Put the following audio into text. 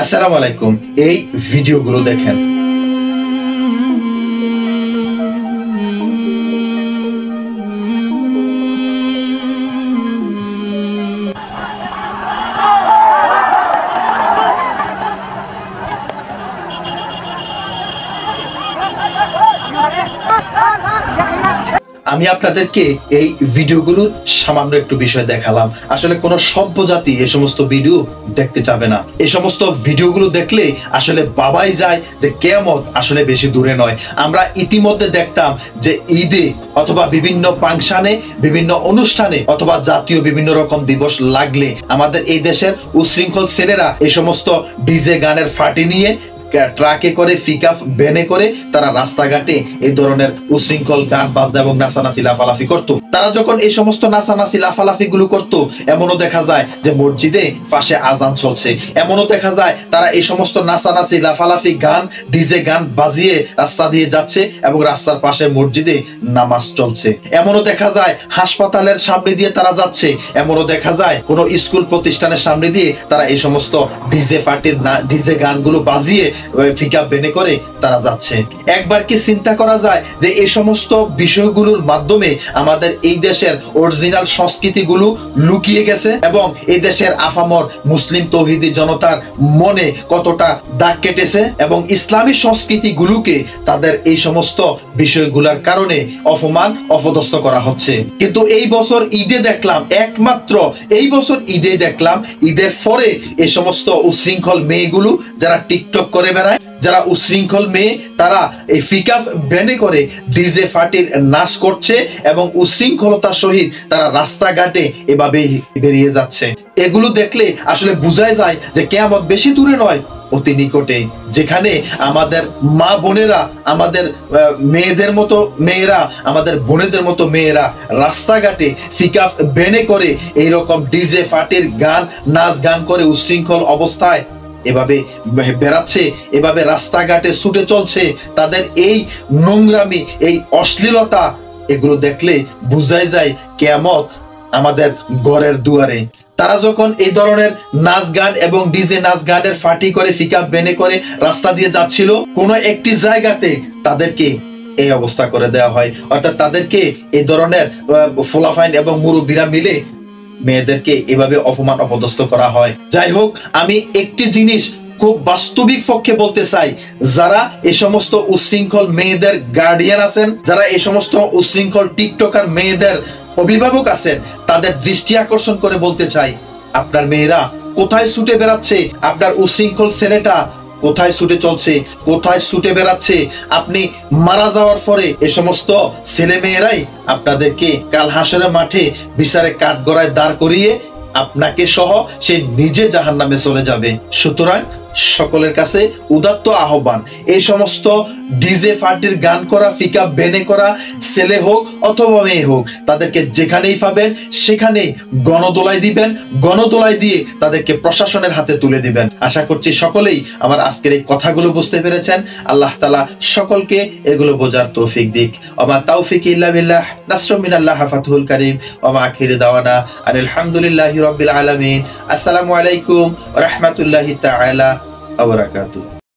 আসসালামু আলাইকুম। এই ভিডিওগুলো দেখেন। আমি আপনাদেরকে এই ভিডিওগুলোর সামান্য একটু বিষয় দেখালাম। আসলে কোন সভ্য জাতি এই সমস্ত ভিডিও দেখতে চাবে না। এই সমস্ত ভিডিওগুলো দেখলে আসলে বাবাই যায় যে কিয়ামত আসলে বেশি দূরে নয়। আমরা ইতিমধ্যে দেখতাম যে ঈদে অথবা বিভিন্ন ফাংশনে, বিভিন্ন অনুষ্ঠানে অথবা জাতীয় বিভিন্ন রকম দিবস লাগলে আমাদের এই দেশের উশৃঙ্খল ছেলেরা এই সমস্ত ডিজে গানের ফাটি নিয়ে ট্রাকে করে, পিকআপ ভ্যানে করে তারা রাস্তাঘাটে এই ধরনের উশৃঙ্খল গান বাজনা এবং নাচানাচি লাফালাফি করত। তারা যখন এই সমস্ত নাচানাচি লাফালাফি গুলো করতো, এমনও দেখা যায় যে মসজিদে পাশে আজান চলছে। এমনও দেখা যায় তারা এই সমস্ত নাচানাচি লাফালাফি গান, ডিজে গান বাজিয়ে রাস্তা দিয়ে যাচ্ছে এবং রাস্তার পাশে মসজিদে নামাজ চলছে। এমনও দেখা যায় হাসপাতালের সামনে দিয়ে তারা যাচ্ছে। এমনও দেখা যায় কোনো স্কুল প্রতিষ্ঠানের সামনে দিয়ে তারা এই সমস্ত ডিজে পার্টির ডিজে গানগুলো বাজিয়ে পিকআপ ভ্যানে করে তারা যাচ্ছে। একবার কি চিন্তা করা যায় যে এই সমস্ত বিষয়গুলোর মাধ্যমে আমাদের এই দেশের অরিজিনাল সংস্কৃতিগুলো লুকিয়ে গেছে এবং এই দেশের আফামর মুসলিম তৌহিদি জনতার মনে কতটা দাগ কেটেছে এবং ইসলামী সংস্কৃতিগুলোকে তাদের এই সমস্ত বিষয়গুলোর কারণে অপমান অপদস্থ করা হচ্ছে। কিন্তু এই বছর ঈদে দেখলাম, একমাত্র এই বছর ঈদে দেখলাম, ঈদের পরে এই সমস্ত উশৃঙ্খল মেয়েগুলো যারা টিকটক করে বেড়ায়, যারা উশৃঙ্খল মেয়ে, তারা এই পিকআপ ভ্যানে করে ডিজে পার্টির নাচ করছে এবং উশৃঙ্খলতার সহিত তারা রাস্তাঘাটে এভাবে বেরিয়ে যাচ্ছে। এগুলো দেখলে আসলে বোঝা যায় যে কিয়ামত বেশি দূরে নয়, অতি নিকটে। যেখানে আমাদের মা বোনেরা, আমাদের মেয়েদের মতো মেয়েরা, আমাদের বোনেদের মতো মেয়েরা রাস্তাঘাটে পিকআপ ভ্যানে করে এইরকম ডিজে পার্টির গান, নাচ গান করে উশৃঙ্খল অবস্থায় এভাবে বেড়াচ্ছে, এভাবে রাস্তাঘাটে ছুটে চলছে। তাদের এই নোংরামি, এই অশ্লীলতা, এগুলো দেখলে বুঝাই যায় কিয়ামত আমাদের ঘরের দুয়ারে। তারা যখন এই ধরনের নাচ গান এবং ডিজে নাচ গানের ফাটি করে পিকআপ ভ্যানে করে রাস্তা দিয়ে যাচ্ছিল, কোনো একটি জায়গাতে তাদেরকে এই অবস্থা করে দেওয়া হয়। অর্থাৎ তাদেরকে এই ধরনের ফোলাফাইন এবং মুরব্বীরা মিলে মেয়েদেরকে এভাবে অপমান অপদস্থ করা হয়। যাই হোক, আমি একটি জিনিস খুব বাস্তবিক পক্ষে বলতে চাই, যারা এই সমস্ত উশৃঙ্খল মেয়েদের গার্ডিয়ান আছেন, যারা এই সমস্ত উশৃঙ্খল টিকটকার মেয়েদের অভিভাবক আছেন, তাদের দৃষ্টি আকর্ষণ করে বলতে চাই, আপনার মেয়েরা কোথায় ছুটে বেড়াচ্ছে, আপনার উশৃঙ্খল ছেলেটা কোথায় ছুটে চলছে, কোথায় ছুটে বেড়াচ্ছে। আপনি মারা যাওয়ার পরে এ সমস্ত ছেলে মেয়েরাই আপনাদেরকে কাল হাসরের মাঠে বিচারে কাঠগড়ায় দাঁড় করিয়ে আপনাকে সহ সে নিজে জাহান্নামে চলে যাবে। সুতরাং সকলের কাছে উদাত্ত আহ্বান, এই সমস্ত ডিজে পার্টির গান করা, পিকআপ ভ্যানে করা ছেলে হোক অথবা মেয়ে হোক, তাদেরকে যেখানেই পাবেন সেখানেই গণদোলাই দিবেন। গণদোলাই দিয়ে তাদেরকে প্রশাসনের হাতে তুলে দিবেন। আশা করছি সকলেই আমার আজকের এই কথাগুলো বুঝতে পেরেছেন। আল্লাহ তাআলা সকলকে এগুলো বোঝার তৌফিক দিক। ওমা তাওফিক ইল্লা বিল্লাহ, নাসরুম মিনাল্লাহ, ফাতহুল কারীম, ওমা আখিরু দাওয়ানা আলহামদুলিল্লাহি রাব্বিল আলামিন। আসসালামু আলাইকুম ওয়া রাহমাতুল্লাহি তাআলা ওয়া বারাকাতুহু।